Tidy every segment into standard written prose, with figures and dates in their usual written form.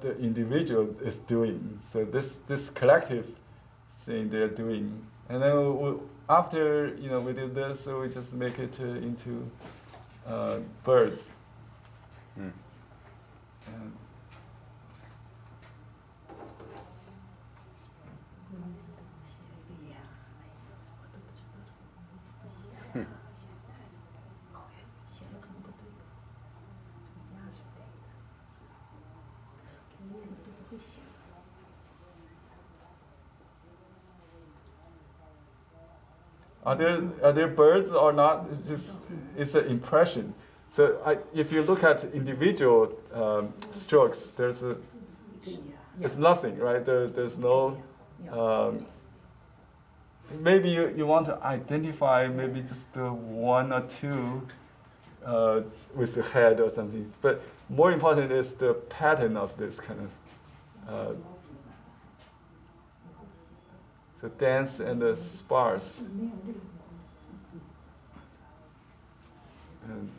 the individual is doing. So this collective thing they're doing, and then after we did this, so we just make it into birds. And Are there birds or not? It's an impression. So if you look at individual strokes, it's nothing, right? There's no. Maybe you want to identify maybe just one or two with the head or something. But more important is the pattern of this kind of. The dense and the sparse. And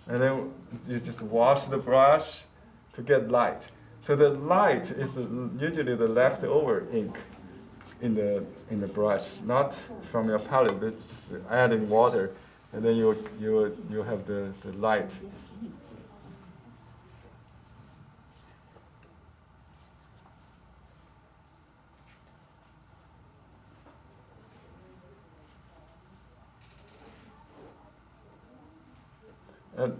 then you just wash the brush to get light. So the light is usually the leftover ink in the brush, not from your palette, but just adding water, and then you have the light. And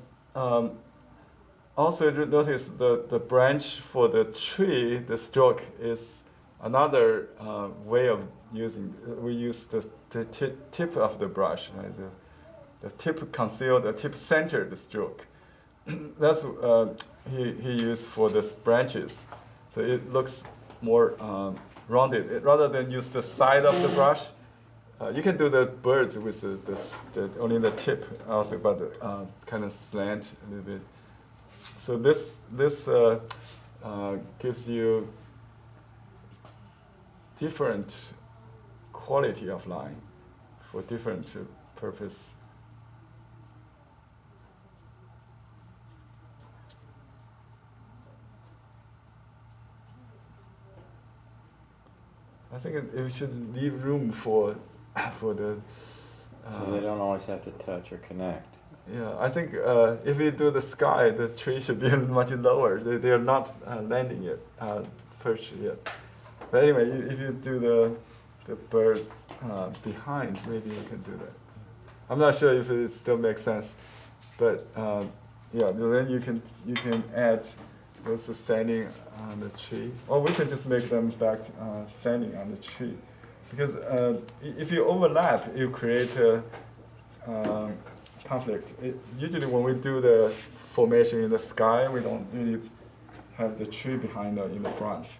also notice the branch for the tree, the stroke is another way of using. We use the tip of the brush, right? The tip concealed, the tip centered the stroke. That's he used for the branches, so it looks more rounded. Rather than use the side of the brush. You can do the birds with only the tip also, but kind of slant a little bit. So this gives you different quality of line for different purpose. I think it should leave room for the. So they don't always have to touch or connect. Yeah, I think if you do the sky, the tree should be much lower. They are not landing yet, perched yet. But anyway, if you do the bird behind, maybe you can do that. I'm not sure if it still makes sense, but yeah, then you can add those standing on the tree, or we can just make them back standing on the tree. Because if you overlap, you create a conflict. Usually when we do the formation in the sky, we don't really have the tree behind or in the front.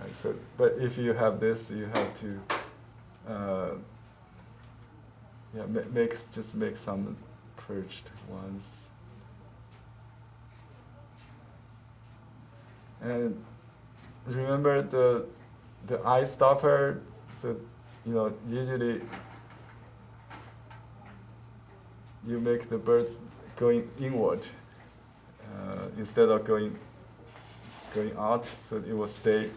Right? So, but if you have this, you have to make some perched ones. And remember the eye stopper. So, usually you make the birds going inward instead of going out, so it will stay.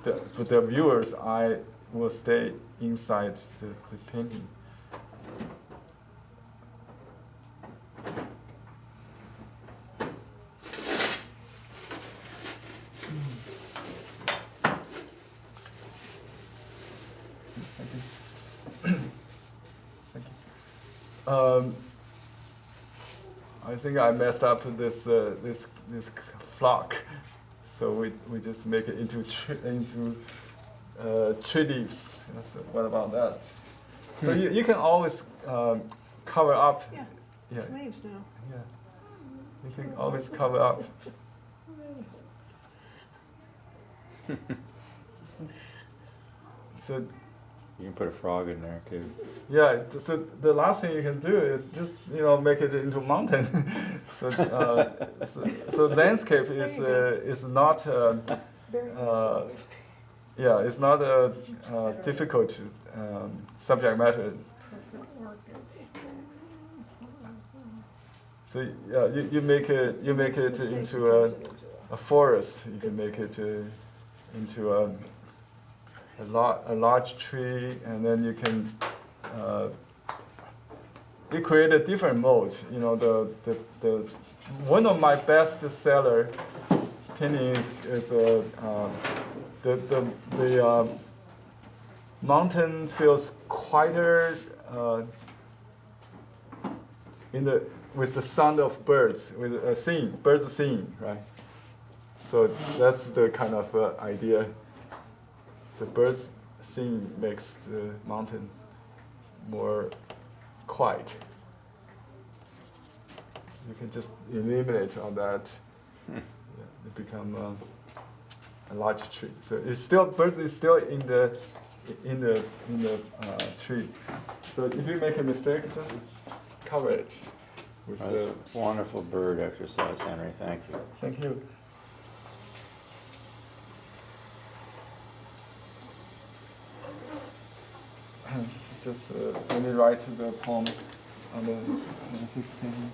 The viewer's eye will stay inside the painting. I think I messed up this flock, so we just make it into tree leaves. So what about that? So you can always cover up. Yeah, it's leaves now. Yeah, you can always cover up. So. You can put a frog in there too. Yeah, so the last thing you can do is just make it into mountain. so landscape is not it's not a difficult So yeah, you make it into a forest. You can make it into a large tree, and then you can you create a different mode. You know, the one of my best seller paintings is the mountain feels quieter with the sound of birds, with birds singing, right? So that's the kind of idea. The birds singing makes the mountain more quiet. You can just eliminate all that. Yeah, it become a large tree. So it's still birds is still in the tree. So if you make a mistake, just cover it with That's a wonderful bird exercise, Henry. Thank you. Thank you. Just let me write the poem on the painting.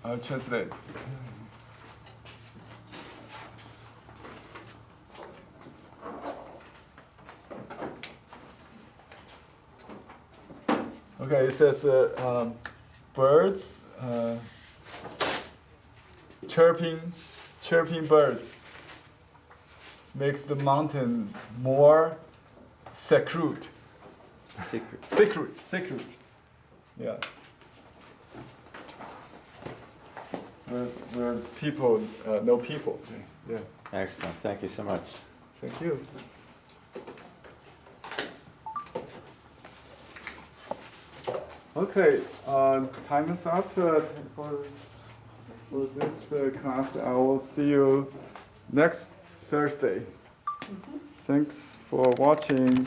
I'll translate. Okay, it says birds, chirping birds makes the mountain more secluded. Secret. Yeah. Where people know people. Yeah. Excellent. Thank you so much. Thank you. Okay, time is up for this class. I will see you next Thursday. Thanks for watching.